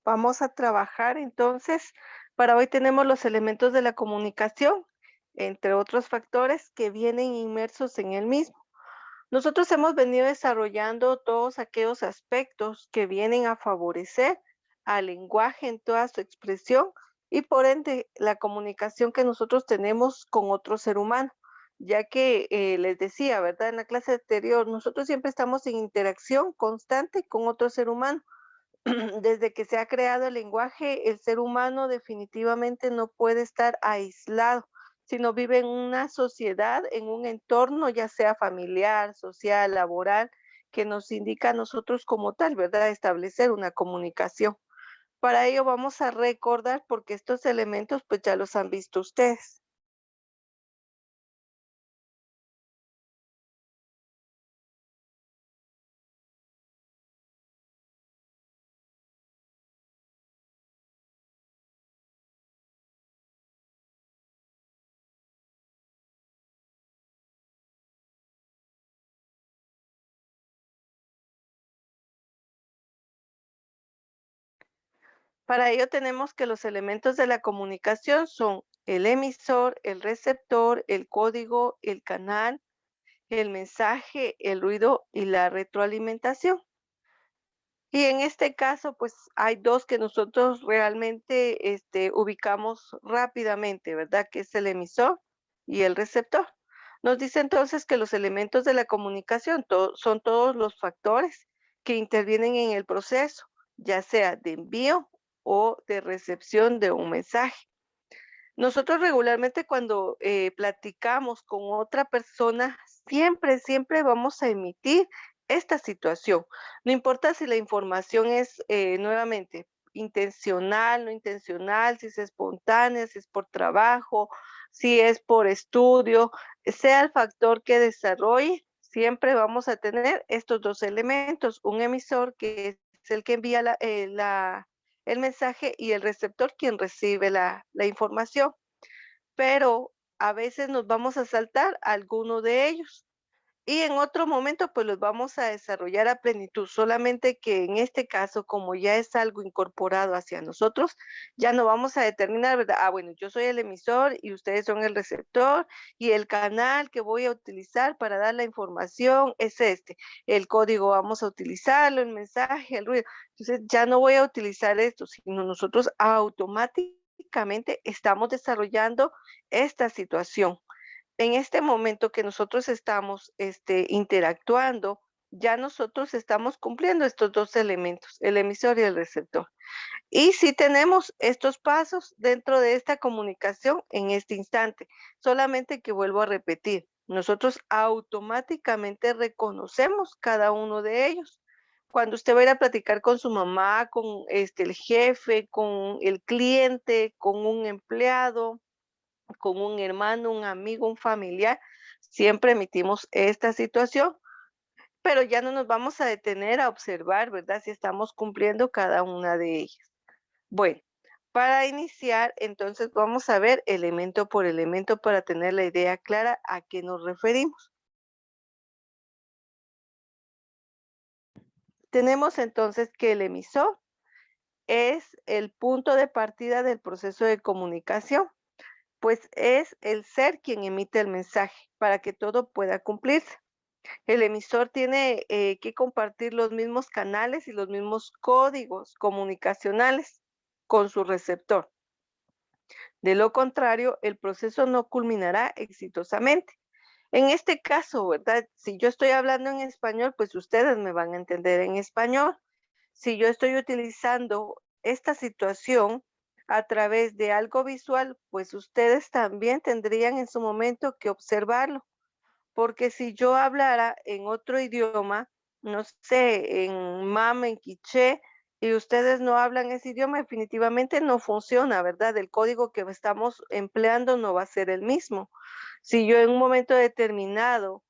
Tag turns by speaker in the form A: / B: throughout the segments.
A: Vamos a trabajar entonces, para hoy tenemos los elementos de la comunicación, entre otros factores que vienen inmersos en el mismo. Nosotros hemos venido desarrollando todos aquellos aspectos que vienen a favorecer al lenguaje en toda su expresión y por ende la comunicación que nosotros tenemos con otro ser humano, ya que les decía, ¿verdad? En la clase anterior, nosotros siempre estamos en interacción constante con otro ser humano. Desde que se ha creado el lenguaje, el ser humano definitivamente no puede estar aislado, sino vive en una sociedad, en un entorno, ya sea familiar, social, laboral, que nos indica a nosotros como tal, ¿verdad? Establecer una comunicación. Para ello vamos a recordar, porque estos elementos pues ya los han visto ustedes. Para ello tenemos que los elementos de la comunicación son el emisor, el receptor, el código, el canal, el mensaje, el ruido y la retroalimentación. Y en este caso, pues hay dos que nosotros realmente ubicamos rápidamente, ¿verdad? Que es el emisor y el receptor. Nos dice entonces que los elementos de la comunicación son todos los factores que intervienen en el proceso, ya sea de envío o de recepción de un mensaje. Nosotros regularmente cuando platicamos con otra persona, siempre vamos a emitir esta situación. No importa si la información es nuevamente intencional, no intencional, si es espontánea, si es por trabajo, si es por estudio, sea el factor que desarrolle, siempre vamos a tener estos dos elementos, un emisor que es el que envía el mensaje y el receptor quien recibe la información, pero a veces nos vamos a saltar alguno de ellos y en otro momento pues los vamos a desarrollar a plenitud, solamente que en este caso, como ya es algo incorporado hacia nosotros, ya no vamos a determinar, ¿verdad? Ah, bueno, yo soy el emisor y ustedes son el receptor y el canal que voy a utilizar para dar la información es este, el código vamos a utilizarlo, el mensaje, el ruido. Entonces ya no voy a utilizar esto, sino nosotros automáticamente estamos desarrollando esta situación. En este momento que nosotros estamos interactuando, ya nosotros estamos cumpliendo estos dos elementos, el emisor y el receptor. Y si tenemos estos pasos dentro de esta comunicación en este instante, solamente que vuelvo a repetir, nosotros automáticamente reconocemos cada uno de ellos. Cuando usted va a ir a platicar con su mamá, con el jefe, con el cliente, con un empleado, con un hermano, un amigo, un familiar, siempre emitimos esta situación, pero ya no nos vamos a detener a observar, ¿verdad? Si estamos cumpliendo cada una de ellas. Bueno, para iniciar, entonces vamos a ver elemento por elemento para tener la idea clara a qué nos referimos. Tenemos entonces que el emisor es el punto de partida del proceso de comunicación, pues es el ser quien emite el mensaje para que todo pueda cumplirse. El emisor tiene que compartir los mismos canales y los mismos códigos comunicacionales con su receptor. De lo contrario, el proceso no culminará exitosamente. En este caso, ¿verdad? Si yo estoy hablando en español, pues ustedes me van a entender en español. Si yo estoy utilizando esta situación a través de algo visual, pues ustedes también tendrían en su momento que observarlo, porque si yo hablara en otro idioma, no sé, en mame, en quiché, y ustedes no hablan ese idioma, definitivamente no funciona, ¿verdad? El código que estamos empleando no va a ser el mismo. Si yo en un momento determinado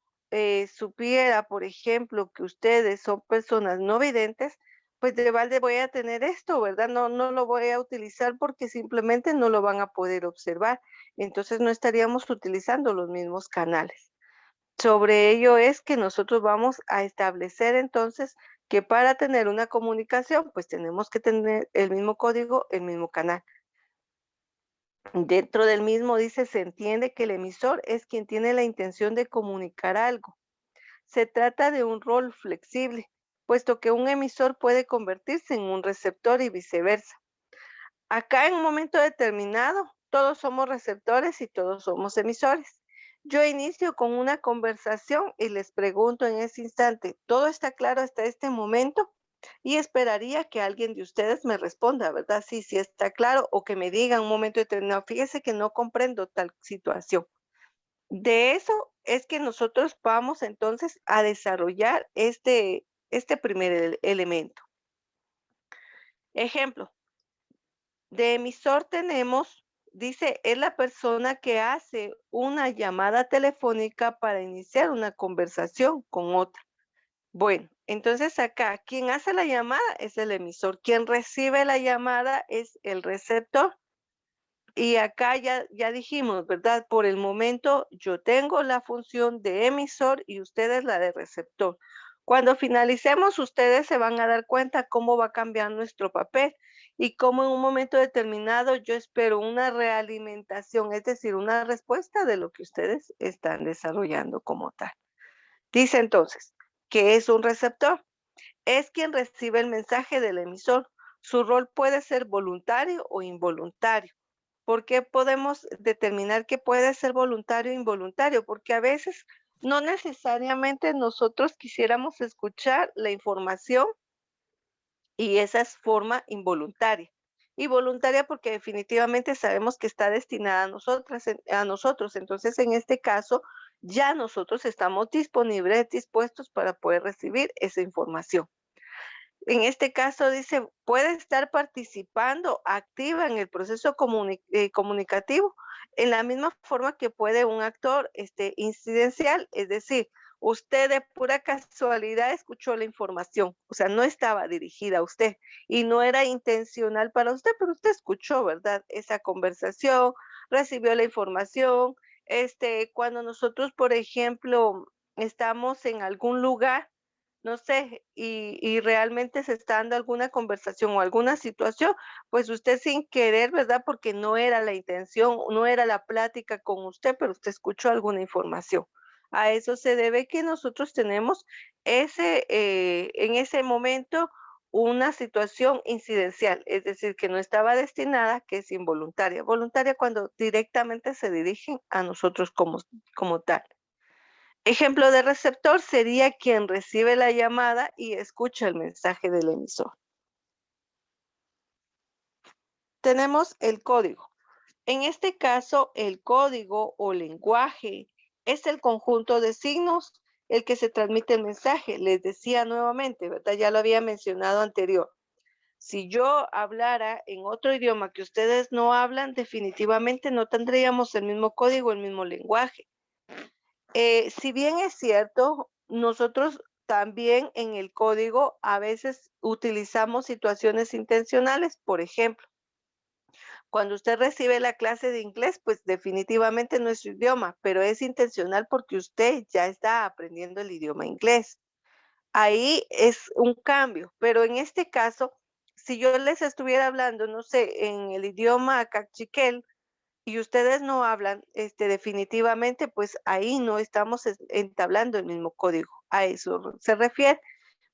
A: supiera, por ejemplo, que ustedes son personas no videntes, pues de balde voy a tener esto, ¿verdad? No lo voy a utilizar porque simplemente no lo van a poder observar. Entonces no estaríamos utilizando los mismos canales. Sobre ello es que nosotros vamos a establecer entonces que para tener una comunicación, pues tenemos que tener el mismo código, el mismo canal. Dentro del mismo dice, se entiende que el emisor es quien tiene la intención de comunicar algo. Se trata de un rol flexible, puesto que un emisor puede convertirse en un receptor y viceversa. Acá en un momento determinado, todos somos receptores y todos somos emisores. Yo inicio con una conversación y les pregunto en ese instante, ¿todo está claro hasta este momento? Y esperaría que alguien de ustedes me responda, ¿verdad? Sí, sí está claro, o que me diga en un momento determinado, fíjese que no comprendo tal situación. De eso es que nosotros vamos entonces a desarrollar este primer elemento. Ejemplo, de emisor tenemos, dice, es la persona que hace una llamada telefónica para iniciar una conversación con otra. Bueno, entonces acá, quien hace la llamada es el emisor, quien recibe la llamada es el receptor. Y acá ya dijimos, ¿verdad? Por el momento yo tengo la función de emisor y ustedes la de receptor. Cuando finalicemos, ustedes se van a dar cuenta cómo va a cambiar nuestro papel y cómo en un momento determinado yo espero una realimentación, es decir, una respuesta de lo que ustedes están desarrollando como tal. Dice entonces, ¿qué es un receptor? Es quien recibe el mensaje del emisor. Su rol puede ser voluntario o involuntario. ¿Por qué podemos determinar que puede ser voluntario o involuntario? Porque a veces no necesariamente nosotros quisiéramos escuchar la información y esa es forma involuntaria. Y voluntaria porque definitivamente sabemos que está destinada a nosotras, a nosotros. Entonces, en este caso, ya nosotros estamos disponibles, dispuestos para poder recibir esa información. En este caso dice, puede estar participando activa en el proceso comunicativo, en la misma forma que puede un actor incidencial, es decir, usted de pura casualidad escuchó la información, o sea, no estaba dirigida a usted y no era intencional para usted, pero usted escuchó, ¿verdad? Esa conversación, recibió la información. Cuando nosotros, por ejemplo, estamos en algún lugar, no sé, y realmente se está dando alguna conversación o alguna situación, pues usted sin querer, ¿verdad? Porque no era la intención, no era la plática con usted, pero usted escuchó alguna información. A eso se debe que nosotros tenemos en ese momento una situación incidencial, es decir, que no estaba destinada, que es involuntaria. Voluntaria cuando directamente se dirigen a nosotros como tal. Ejemplo de receptor sería quien recibe la llamada y escucha el mensaje del emisor. Tenemos el código. En este caso, el código o lenguaje es el conjunto de signos el que se transmite el mensaje. Les decía nuevamente, ¿verdad? Ya lo había mencionado anterior. Si yo hablara en otro idioma que ustedes no hablan, definitivamente no tendríamos el mismo código, el mismo lenguaje. Si bien es cierto, nosotros también en el código a veces utilizamos situaciones intencionales. Por ejemplo, cuando usted recibe la clase de inglés, pues definitivamente no es su idioma, pero es intencional porque usted ya está aprendiendo el idioma inglés. Ahí es un cambio, pero en este caso, si yo les estuviera hablando, no sé, en el idioma cachiquel, y ustedes no hablan, definitivamente, pues ahí no estamos entablando el mismo código. A eso se refiere.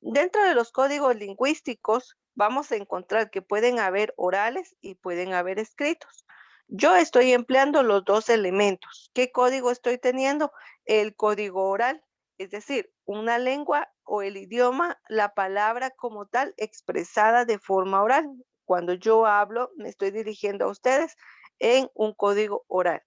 A: Dentro de los códigos lingüísticos, vamos a encontrar que pueden haber orales y pueden haber escritos. Yo estoy empleando los dos elementos. ¿Qué código estoy teniendo? El código oral, es decir, una lengua o el idioma, la palabra como tal expresada de forma oral. Cuando yo hablo, me estoy dirigiendo a ustedes en un código oral.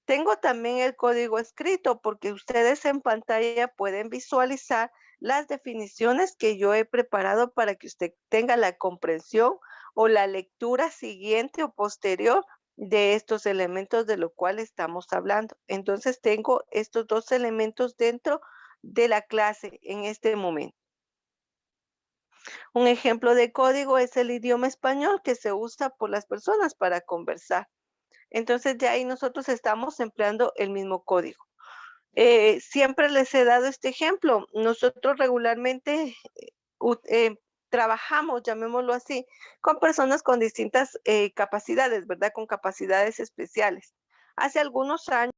A: Tengo también el código escrito porque ustedes en pantalla pueden visualizar las definiciones que yo he preparado para que usted tenga la comprensión o la lectura siguiente o posterior de estos elementos de lo cual estamos hablando. Entonces tengo estos dos elementos dentro de la clase en este momento. Un ejemplo de código es el idioma español que se usa por las personas para conversar. Entonces ya ahí nosotros estamos empleando el mismo código. Siempre les he dado este ejemplo. Nosotros regularmente trabajamos, llamémoslo así, con personas con distintas capacidades, ¿verdad? Con capacidades especiales. Hace algunos años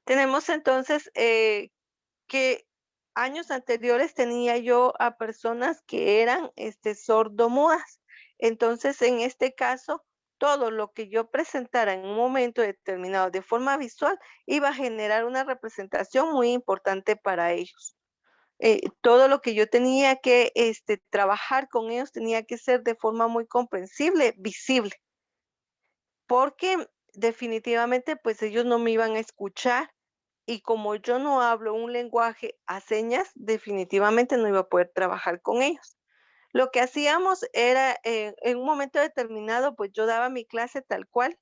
A: tenemos entonces que años anteriores tenía yo a personas que eran sordomudas. Entonces, en este caso, todo lo que yo presentara en un momento determinado de forma visual iba a generar una representación muy importante para ellos. Todo lo que yo tenía que trabajar con ellos tenía que ser de forma muy comprensible, visible, porque definitivamente pues ellos no me iban a escuchar y como yo no hablo un lenguaje a señas, definitivamente no iba a poder trabajar con ellos. Lo que hacíamos era, en un momento determinado, pues yo daba mi clase tal cual,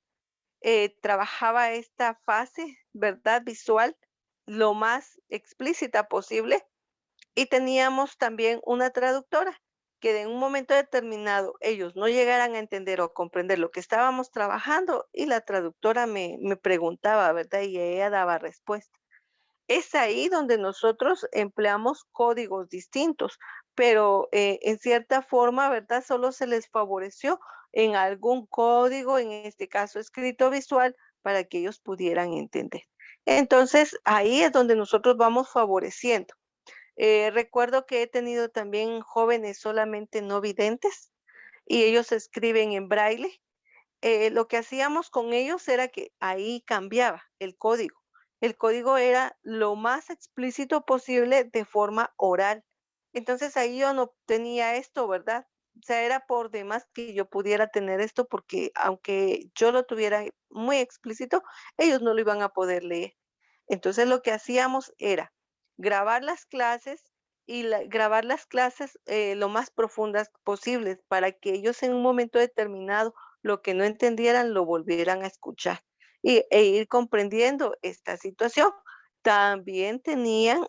A: trabajaba esta fase, ¿verdad? Visual, lo más explícita posible y teníamos también una traductora que en un momento determinado ellos no llegaran a entender o comprender lo que estábamos trabajando y la traductora me preguntaba, ¿verdad? Y ella daba respuesta. Es ahí donde nosotros empleamos códigos distintos, pero en cierta forma, ¿verdad? Solo se les favoreció en algún código, en este caso escrito visual, para que ellos pudieran entender. Entonces, ahí es donde nosotros vamos favoreciendo. Recuerdo que he tenido también jóvenes solamente no videntes y ellos escriben en braille. Lo que hacíamos con ellos era que ahí cambiaba el código. El código era lo más explícito posible de forma oral. Entonces ahí yo no tenía esto, ¿verdad? O sea, era por demás que yo pudiera tener esto porque aunque yo lo tuviera muy explícito, ellos no lo iban a poder leer. Entonces lo que hacíamos era grabar las clases y grabar las clases lo más profundas posibles para que ellos en un momento determinado lo que no entendieran lo volvieran a escuchar e ir comprendiendo esta situación. También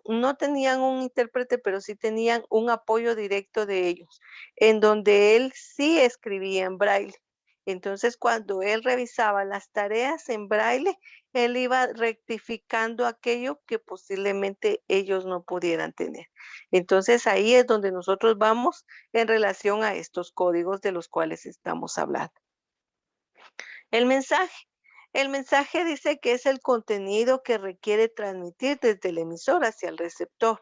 A: no tenían un intérprete, pero sí tenían un apoyo directo de ellos, en donde él sí escribía en braille. Entonces, cuando él revisaba las tareas en braille, él iba rectificando aquello que posiblemente ellos no pudieran tener. Entonces, ahí es donde nosotros vamos en relación a estos códigos de los cuales estamos hablando. El mensaje. El mensaje dice que es el contenido que requiere transmitir desde el emisor hacia el receptor.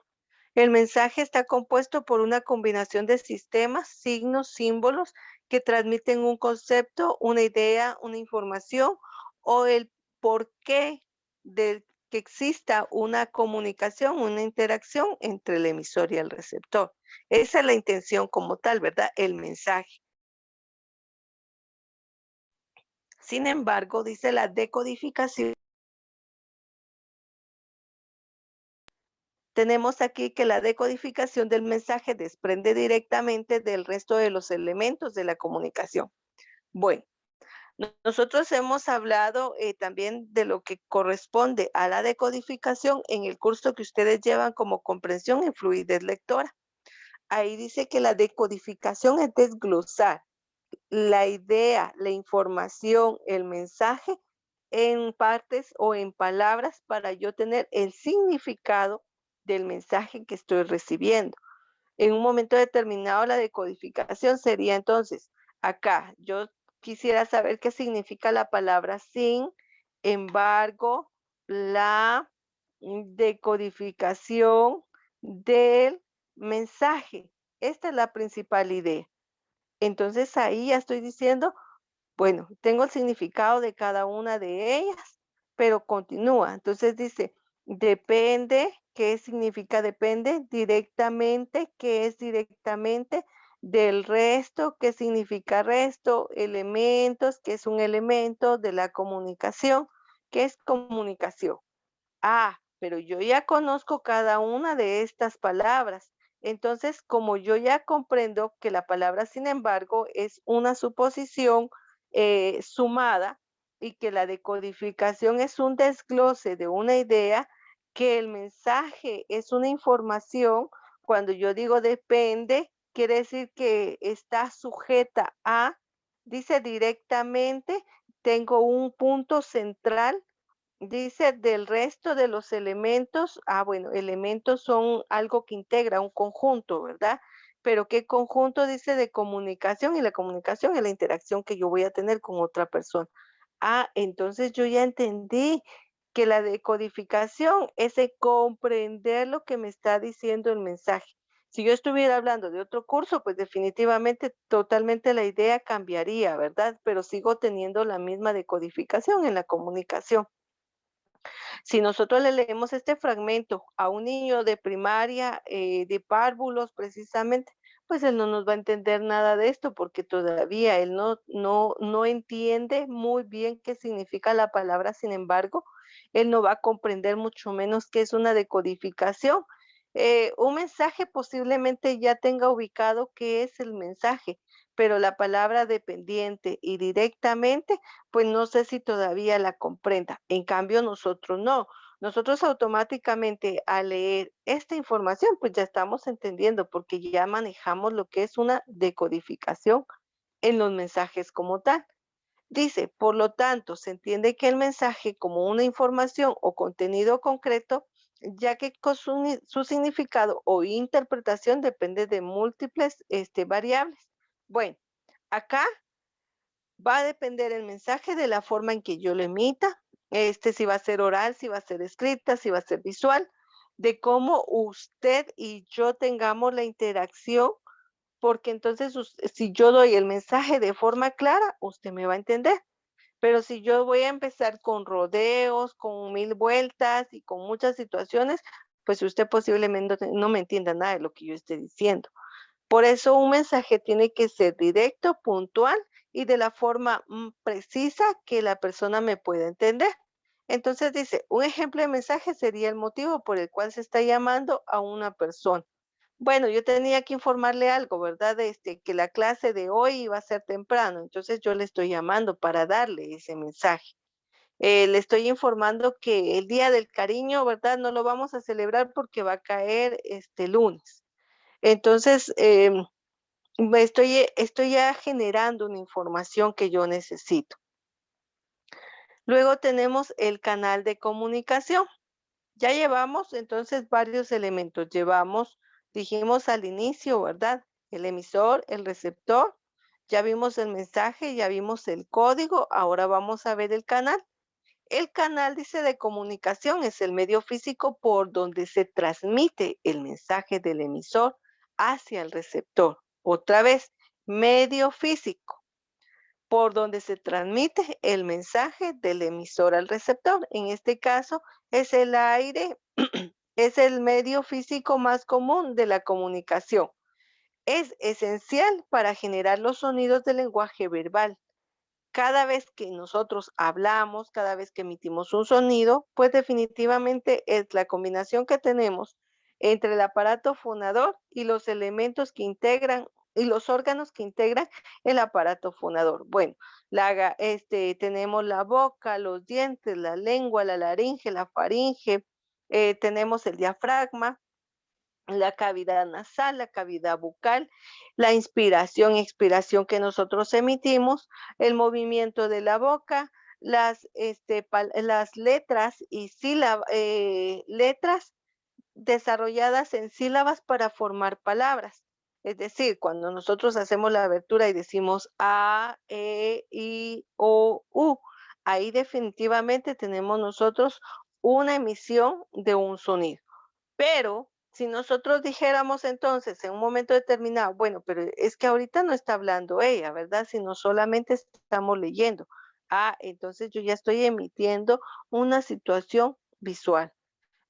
A: El mensaje está compuesto por una combinación de sistemas, signos, símbolos que transmiten un concepto, una idea, una información o el porqué de que exista una comunicación, una interacción entre el emisor y el receptor. Esa es la intención como tal, ¿verdad? El mensaje. Sin embargo, dice la decodificación. Tenemos aquí que la decodificación del mensaje desprende directamente del resto de los elementos de la comunicación. Bueno, nosotros hemos hablado también de lo que corresponde a la decodificación en el curso que ustedes llevan como comprensión en fluidez lectora. Ahí dice que la decodificación es desglosar la idea, la información, el mensaje en partes o en palabras para yo tener el significado del mensaje que estoy recibiendo. En un momento determinado, la decodificación sería entonces, acá yo quisiera saber qué significa la palabra sin embargo, la decodificación del mensaje. Esta es la principal idea. Entonces ahí ya estoy diciendo, bueno, tengo el significado de cada una de ellas, pero continúa. Entonces dice, depende, ¿qué significa depende? Directamente, ¿qué es directamente? Del resto, ¿qué significa resto? Elementos, ¿qué es un elemento? De la comunicación, ¿qué es comunicación? Ah, pero yo ya conozco cada una de estas palabras. Entonces, como yo ya comprendo que la palabra, sin embargo, es una suposición sumada y que la decodificación es un desglose de una idea, que el mensaje es una información, cuando yo digo depende, quiere decir que está sujeta a, dice directamente, tengo un punto central. Dice del resto de los elementos, bueno, elementos son algo que integra un conjunto, ¿verdad? Pero ¿qué conjunto dice de comunicación? Y la comunicación es la interacción que yo voy a tener con otra persona. Entonces yo ya entendí que la decodificación es el comprender lo que me está diciendo el mensaje. Si yo estuviera hablando de otro curso, pues definitivamente totalmente la idea cambiaría, ¿verdad? Pero sigo teniendo la misma decodificación en la comunicación. Si nosotros le leemos este fragmento a un niño de primaria, de párvulos precisamente, pues él no nos va a entender nada de esto porque todavía él no entiende muy bien qué significa la palabra. Sin embargo, él no va a comprender mucho menos qué es una decodificación. Un mensaje posiblemente ya tenga ubicado qué es el mensaje, pero la palabra dependiente y directamente pues no sé si todavía la comprenda. En cambio, nosotros no. Nosotros automáticamente al leer esta información, pues ya estamos entendiendo porque ya manejamos lo que es una decodificación en los mensajes como tal. Dice, por lo tanto, se entiende que el mensaje como una información o contenido concreto, ya que su significado o interpretación depende de múltiples variables. Bueno, acá va a depender el mensaje de la forma en que yo lo emita, si va a ser oral, si va a ser escrita, si va a ser visual, de cómo usted y yo tengamos la interacción, porque entonces si yo doy el mensaje de forma clara, usted me va a entender. Pero si yo voy a empezar con rodeos, con mil vueltas y con muchas situaciones, pues usted posiblemente no me entienda nada de lo que yo esté diciendo. Por eso un mensaje tiene que ser directo, puntual y de la forma precisa que la persona me pueda entender. Entonces dice, un ejemplo de mensaje sería el motivo por el cual se está llamando a una persona. Bueno, yo tenía que informarle algo, ¿verdad? Que la clase de hoy iba a ser temprano, entonces yo le estoy llamando para darle ese mensaje. Le estoy informando que el Día del Cariño, ¿verdad? No lo vamos a celebrar porque va a caer este lunes. Entonces, estoy ya generando una información que yo necesito. Luego tenemos el canal de comunicación. Ya llevamos entonces varios elementos. Dijimos al inicio, ¿verdad? El emisor, el receptor. Ya vimos el mensaje, ya vimos el código. Ahora vamos a ver el canal. El canal, dice, de comunicación es el medio físico por donde se transmite el mensaje del emisor hacia el receptor. Otra vez, medio físico por donde se transmite el mensaje del emisor al receptor. En este caso, es el aire, es el medio físico más común de la comunicación. Es esencial para generar los sonidos del lenguaje verbal. Cada vez que nosotros hablamos, cada vez que emitimos un sonido, pues definitivamente es la combinación que tenemos entre el aparato fonador y los elementos que integran y los órganos que integran el aparato fonador. Bueno, tenemos la boca, los dientes, la lengua, la laringe, la faringe, tenemos el diafragma, la cavidad nasal, la cavidad bucal, la inspiración y expiración que nosotros emitimos, el movimiento de la boca, las letras y letras desarrolladas en sílabas para formar palabras. Es decir, cuando nosotros hacemos la abertura y decimos A, E, I, O, U, ahí definitivamente tenemos nosotros una emisión de un sonido. Pero si nosotros dijéramos entonces en un momento determinado, bueno, pero es que ahorita no está hablando ella, ¿verdad? Sino solamente estamos leyendo. Entonces yo ya estoy emitiendo una situación visual.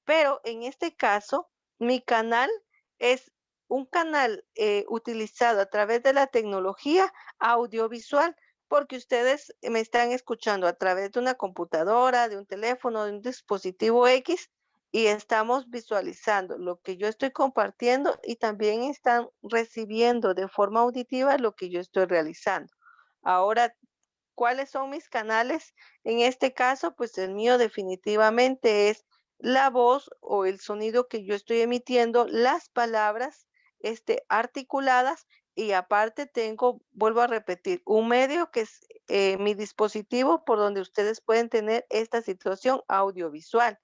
A: Pero en este caso, mi canal es un canal utilizado a través de la tecnología audiovisual, porque ustedes me están escuchando a través de una computadora, de un teléfono, de un dispositivo X, y estamos visualizando lo que yo estoy compartiendo y también están recibiendo de forma auditiva lo que yo estoy realizando. Ahora, ¿cuáles son mis canales? En este caso, pues el mío definitivamente es la voz o el sonido que yo estoy emitiendo, las palabras, articuladas y aparte tengo, vuelvo a repetir, un medio que es mi dispositivo por donde ustedes pueden tener esta situación audiovisual.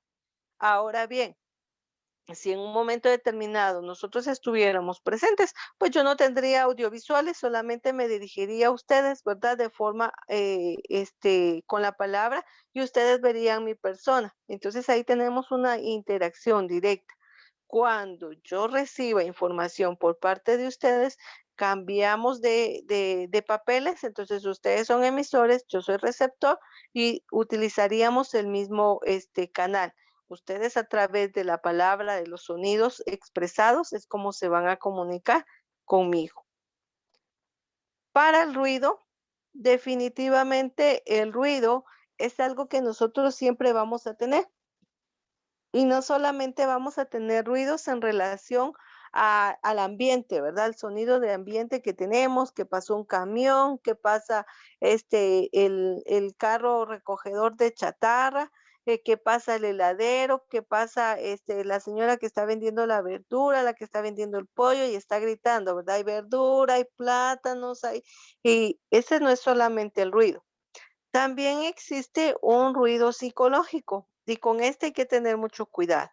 A: Ahora bien, si en un momento determinado nosotros estuviéramos presentes, pues yo no tendría audiovisuales, solamente me dirigiría a ustedes, ¿verdad? De forma, con la palabra y ustedes verían mi persona. Entonces ahí tenemos una interacción directa. Cuando yo reciba información por parte de ustedes, cambiamos de papeles, entonces ustedes son emisores, yo soy receptor y utilizaríamos el mismo canal. Ustedes a través de la palabra, de los sonidos expresados, es como se van a comunicar conmigo. Para el ruido, definitivamente el ruido es algo que nosotros siempre vamos a tener. Y no solamente vamos a tener ruidos en relación al ambiente, ¿verdad? El sonido de ambiente que tenemos, que pasó un camión, que pasa el carro recogedor de chatarra, que pasa el heladero, que pasa la señora que está vendiendo la verdura, la que está vendiendo el pollo y está gritando, ¿verdad? Hay verdura, hay plátanos, y ese no es solamente el ruido. También existe un ruido psicológico y con este hay que tener mucho cuidado,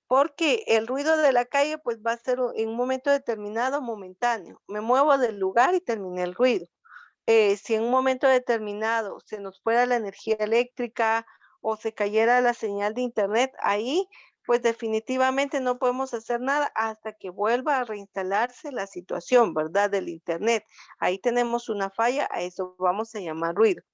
A: porque el ruido de la calle pues va a ser en un momento determinado momentáneo. Me muevo del lugar y terminé el ruido. Si en un momento determinado se nos fuera la energía eléctrica o se cayera la señal de internet, ahí pues definitivamente no podemos hacer nada hasta que vuelva a reinstalarse la situación, ¿verdad? Del internet. Ahí tenemos una falla, a eso vamos a llamar ruido.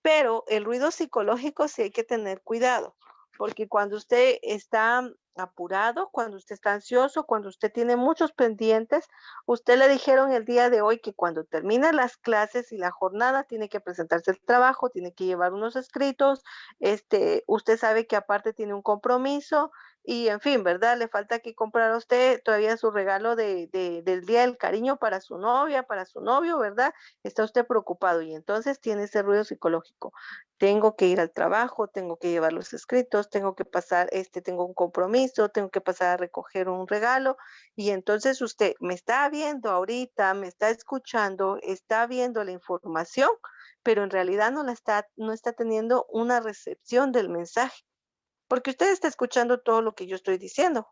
A: Pero el ruido psicológico sí hay que tener cuidado, porque cuando usted está apurado, cuando usted está ansioso, cuando usted tiene muchos pendientes, usted le dijeron el día de hoy que cuando termine las clases y la jornada tiene que presentarse el trabajo, tiene que llevar unos escritos, usted sabe que aparte tiene un compromiso y en fin, ¿verdad? Le falta que comprar a usted todavía su regalo del Día del Cariño para su novia, para su novio, ¿verdad? Está usted preocupado y entonces tiene ese ruido psicológico. Tengo que ir al trabajo, tengo que llevar los escritos, tengo que pasar, tengo un compromiso, tengo que pasar a recoger un regalo y entonces usted me está viendo ahorita, me está escuchando, está viendo la información, pero en realidad no está teniendo una recepción del mensaje, porque usted está escuchando todo lo que yo estoy diciendo,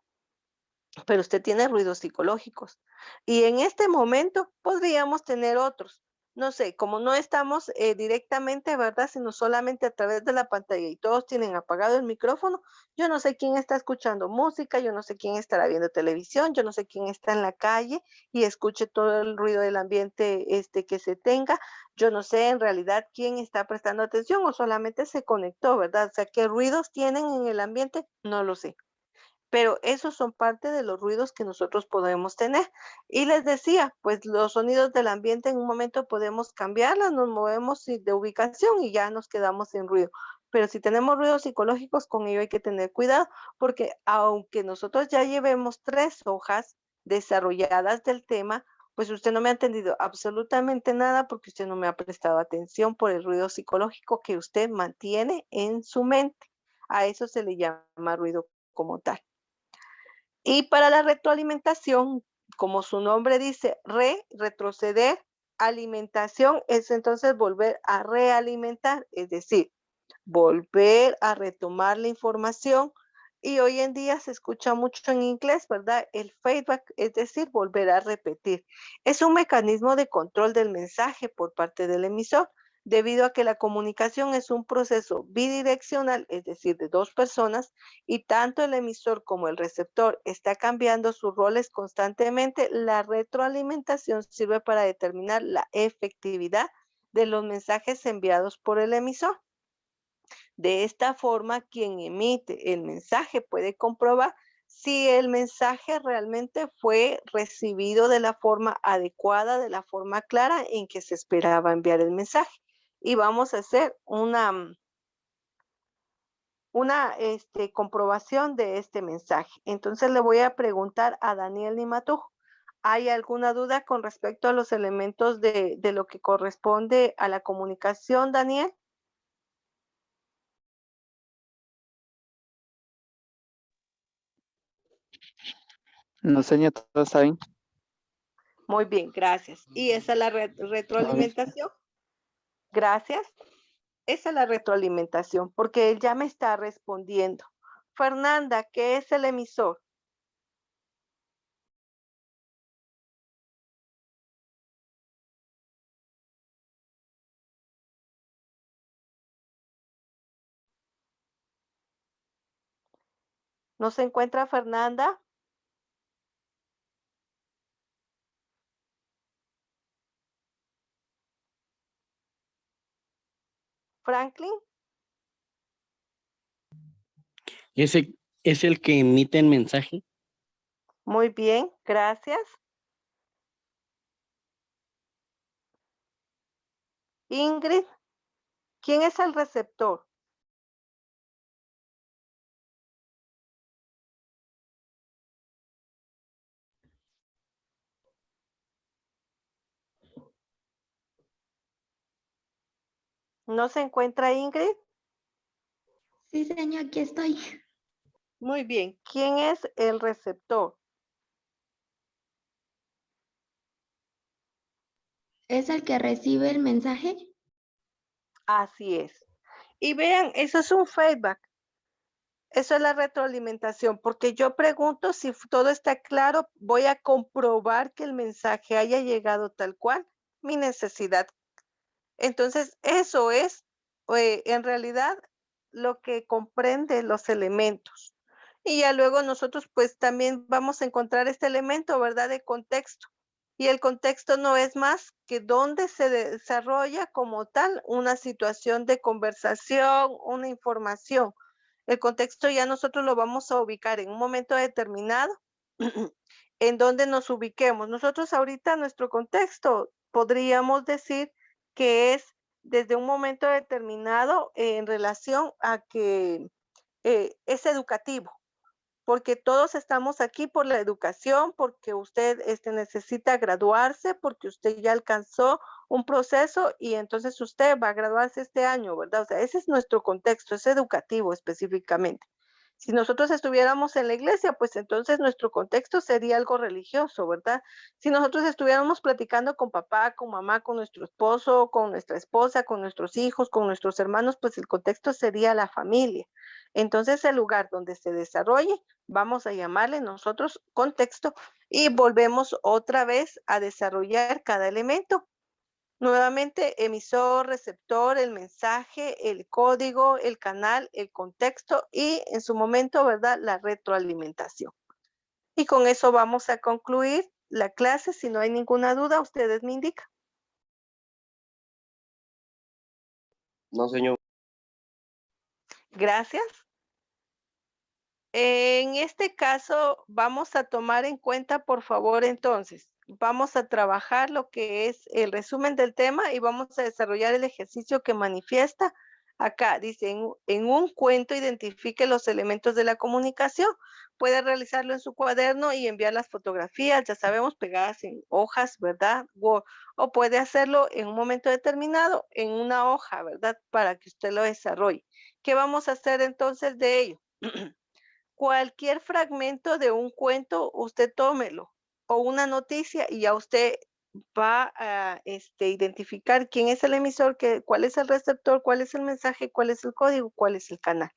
A: pero usted tiene ruidos psicológicos. Y en este momento podríamos tener otros. No sé, como no estamos directamente, ¿verdad? Sino solamente a través de la pantalla y todos tienen apagado el micrófono, yo no sé quién está escuchando música, yo no sé quién estará viendo televisión, yo no sé quién está en la calle y escuche todo el ruido del ambiente que se tenga. Yo no sé en realidad quién está prestando atención o solamente se conectó, ¿verdad? O sea, qué ruidos tienen en el ambiente, no lo sé, pero esos son parte de los ruidos que nosotros podemos tener. Y les decía, pues los sonidos del ambiente en un momento podemos cambiarlos, nos movemos de ubicación y ya nos quedamos sin ruido. Pero si tenemos ruidos psicológicos, con ello hay que tener cuidado, porque aunque nosotros ya llevemos 3 hojas desarrolladas del tema, pues usted no me ha entendido absolutamente nada porque usted no me ha prestado atención por el ruido psicológico que usted mantiene en su mente. A eso se le llama ruido como tal. Y para la retroalimentación, como su nombre dice, retroceder, alimentación es entonces volver a realimentar, es decir, volver a retomar la información. Y hoy en día se escucha mucho en inglés, ¿verdad? El feedback, es decir, volver a repetir. Es un mecanismo de control del mensaje por parte del emisor, debido a que la comunicación es un proceso bidireccional, es decir, de dos personas, y tanto el emisor como el receptor está cambiando sus roles constantemente. La retroalimentación sirve para determinar la efectividad de los mensajes enviados por el emisor. De esta forma, quien emite el mensaje puede comprobar si el mensaje realmente fue recibido de la forma adecuada, de la forma clara en que se esperaba enviar el mensaje. Y vamos a hacer una comprobación de este mensaje. Entonces le voy a preguntar a Daniel Nimatujo, ¿hay alguna duda con respecto a los elementos de lo que corresponde a la comunicación, Daniel?
B: No, señor, todo está bien.
A: Muy bien, gracias. ¿Y esa es la
B: Todo bien.
A: retroalimentación? Gracias. Esa es la retroalimentación, porque él ya me está respondiendo. Fernanda, ¿qué es el emisor? ¿No se encuentra Fernanda? Franklin,
C: Ese es el que emite el mensaje.
A: muy bien, gracias. Ingrid, ¿quién es el receptor? ¿No se encuentra Ingrid?
D: Sí, señor, aquí estoy.
A: Muy bien, ¿quién es el receptor?
D: ¿Es el que recibe el mensaje?
A: Así es. Y vean, eso es un feedback. Eso es la retroalimentación, porque yo pregunto si todo está claro, voy a comprobar que el mensaje haya llegado tal cual, mi necesidad. Entonces, eso es en realidad lo que comprende los elementos. Y ya luego nosotros pues también vamos a encontrar este elemento, ¿verdad? De contexto. Y el contexto no es más que dónde se desarrolla como tal una situación de conversación, una información. El contexto ya nosotros lo vamos a ubicar en un momento determinado, en donde nos ubiquemos. Nosotros ahorita nuestro contexto podríamos decir que es desde un momento determinado en relación a que es educativo, porque todos estamos aquí por la educación, porque usted necesita graduarse, porque usted ya alcanzó un proceso y entonces usted va a graduarse este año, ¿verdad? O sea, ese es nuestro contexto, es educativo específicamente. Si nosotros estuviéramos en la iglesia, pues entonces nuestro contexto sería algo religioso, ¿verdad? Si nosotros estuviéramos platicando con papá, con mamá, con nuestro esposo, con nuestra esposa, con nuestros hijos, con nuestros hermanos, pues el contexto sería la familia. Entonces el lugar donde se desarrolle, vamos a llamarle nosotros contexto y volvemos otra vez a desarrollar cada elemento. Nuevamente, emisor, receptor, el mensaje, el código, el canal, el contexto y en su momento, ¿verdad? La retroalimentación. Y con eso vamos a concluir la clase. Si no hay ninguna duda, ustedes me indican.
E: No, señor.
A: Gracias. En este caso, vamos a tomar en cuenta, por favor, entonces, vamos a trabajar lo que es el resumen del tema y vamos a desarrollar el ejercicio que manifiesta acá. Dice, en un cuento identifique los elementos de la comunicación. Puede realizarlo en su cuaderno y enviar las fotografías, ya sabemos, pegadas en hojas, ¿verdad? O puede hacerlo en un momento determinado en una hoja, ¿verdad? Para que usted lo desarrolle. ¿Qué vamos a hacer entonces de ello? Cualquier fragmento de un cuento, usted tómelo, o una noticia, y ya usted va a identificar quién es el emisor, cuál es el receptor, cuál es el mensaje, cuál es el código, cuál es el canal.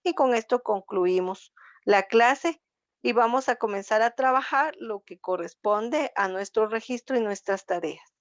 A: Y con esto concluimos la clase y vamos a comenzar a trabajar lo que corresponde a nuestro registro y nuestras tareas.